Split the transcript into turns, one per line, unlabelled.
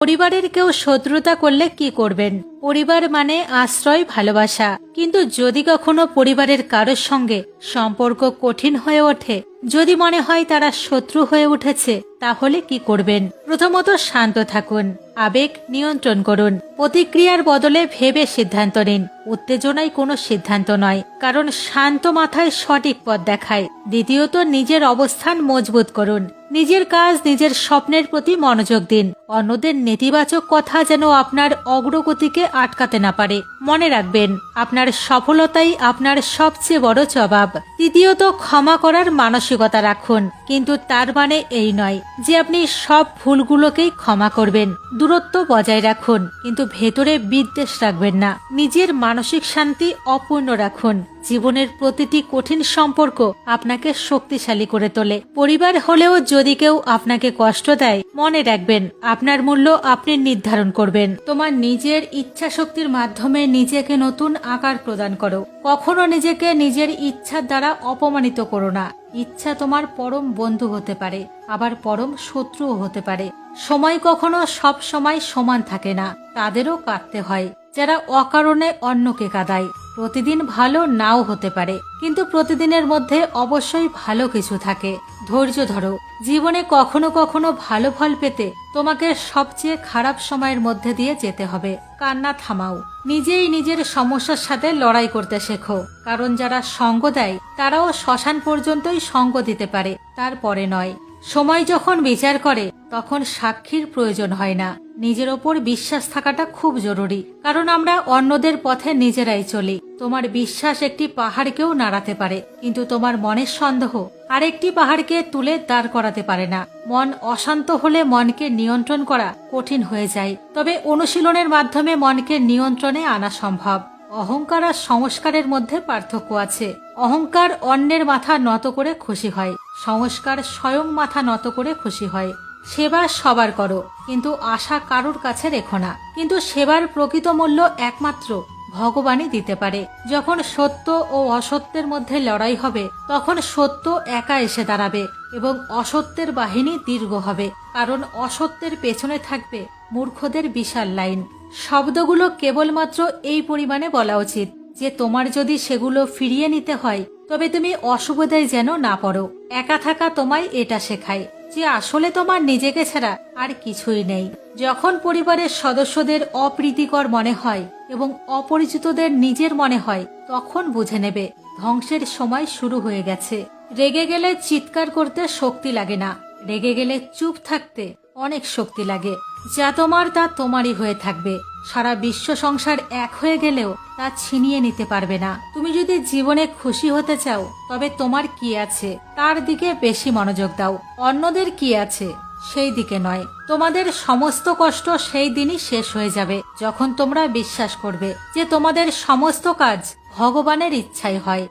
পরিবারের কেউ শত্রুতা করলে কি করবেন? পরিবার মানে আশ্রয়, ভালোবাসা। কিন্তু যদি কখনো পরিবারের কারোর সঙ্গে সম্পর্ক কঠিন হয়ে ওঠে, যদি মনে হয় তারা শত্রু হয়ে উঠেছে, তাহলে কি করবেন? প্রথমত শান্ত থাকুন, আবেগ নিয়ন্ত্রণ করুন, প্রতিক্রিয়ার বদলে ভেবে সিদ্ধান্ত নিন। উত্তেজনায় কোনো সিদ্ধান্ত নয়, কারণ শান্ত মাথায় সঠিক পথ দেখায়। দ্বিতীয়ত নিজের অবস্থান মজবুত করুন, নিজের কাজ, নিজের স্বপ্নের প্রতি মনোযোগ দিন। অন্যদের নেতিবাচক কথা যেন আপনার অগ্রগতিকে আটকাতে না পারে। মনে রাখবেন, আপনার সফলতাই আপনার সবচেয়ে বড় জবাব। তৃতীয়ত ক্ষমা করার মানসিকতা রাখুন, কিন্তু তার মানে এই নয় যে আপনি সব ভুলগুলোকেই ক্ষমা করবেন। দূরত্ব বজায় রাখুন, কিন্তু ভেতরে বিদ্বেষ রাখবেন না। নিজের মানসিক শান্তি অপূর্ণ রাখুন। জীবনের প্রতিটি কঠিন সম্পর্ক আপনাকে শক্তিশালী করে তোলে। পরিবার হলেও যদি কেউ আপনাকে কষ্ট দেয়, মনে রাখবেন আপনার মূল্য আপনি নির্ধারণ করবেন। তোমার নিজের ইচ্ছা শক্তির মাধ্যমে নিজেকে নতুন আকার প্রদান করো। কখনো নিজেকে নিজের ইচ্ছার দ্বারা অপমানিত করো না। ইচ্ছা তোমার পরম বন্ধু হতে পারে, আবার পরম শত্রুও হতে পারে। সময় কখনো সব সময় সমান থাকে না, তাদেরও কাঁদতে হয় যারা অকারণে অন্যকে কাঁদায়। প্রতিদিন ভালো নাও হতে পারে, কিন্তু প্রতিদিনের মধ্যে অবশ্যই ভালো কিছু থাকে। ধৈর্য ধরো, জীবনে কখনো কখনো ভালো ফল পেতে তোমাকে সবচেয়ে খারাপ সময়ের মধ্যে দিয়ে যেতে হবে। কান্না থামাও, নিজেই নিজের সমস্যার সাথে লড়াই করতে শেখো। কারণ যারা সঙ্গ দেয় তারাও শ্মশান পর্যন্তই সঙ্গ দিতে পারে, তারপরে নয়। সময় যখন বিচার করে তখন সাক্ষীর প্রয়োজন হয় না। নিজের ওপর বিশ্বাস থাকাটা খুব জরুরি, কারণ আমরা অন্যদের পথে নিজেরাই চলি। তোমার বিশ্বাস একটি পাহাড়কেও নাড়াতে পারে, কিন্তু তোমার মনের সন্দেহ আরেকটি পাহাড়কে তুলে দাঁড় করাতে পারে না। মন অশান্ত হলে মনকে নিয়ন্ত্রণ করা কঠিন হয়ে যায়, তবে অনুশীলনের মাধ্যমে মনকে নিয়ন্ত্রণে আনা সম্ভব। অহংকার আর সংস্কারের মধ্যে পার্থক্য আছে। অহংকার অন্যের মাথা নত করে খুশি হয়, সংস্কার স্বয়ং মাথা নত করে খুশি হয়। সেবা সবার করো, কিন্তু আশা কারোর কাছে রেখো না। কিন্তু সেবার প্রকৃত মূল্য একমাত্র ভগবানই দিতে পারে। যখন সত্য ও অসত্যের মধ্যে লড়াই হবে, তখন সত্য একা এসে দাঁড়াবে এবং অসত্যের বাহিনী দীর্ঘ হবে, কারণ অসত্যের পেছনে থাকবে মূর্খদের বিশাল লাইন। শব্দগুলো কেবলমাত্র এই পরিমাণে বলা উচিত যে তোমার যদি সেগুলো ফিরিয়ে নিতে হয়, তবে তুমি অসুবিধায় যেন না পড়ো। একা থাকা তোমায় এটা শেখায় যে আসলে তোমার নিজেকে ছাড়া আর কিছুই নেই। যখন পরিবারের সদস্যদের অপ্রীতিকর মনে হয় এবং অপরিচিতদের নিজের মনে হয়, তখন বুঝে নেবে ধ্বংসের সময় শুরু হয়ে গেছে। রেগে গেলে চিৎকার করতে শক্তি লাগে না, রেগে গেলে চুপ থাকতে অনেক শক্তি লাগে। যা তোমার তা তোমারই হয়ে থাকবে। সারা বিশ্ব সংসার এক হয়ে গেলেও তা ছিনিয়ে নিতে পারবে না। তুমি যদি জীবনে খুশি হতে চাও, তবে তোমার কি আছে তার দিকে বেশি মনোযোগ দাও। অন্যদের কি আছে সেই দিকে নয়। তোমাদের সমস্ত কষ্ট সেই দিনই শেষ হয়ে যাবে যখন তোমরা বিশ্বাস করবে যে তোমাদের সমস্ত কাজ ভগবানের ইচ্ছাই হয়।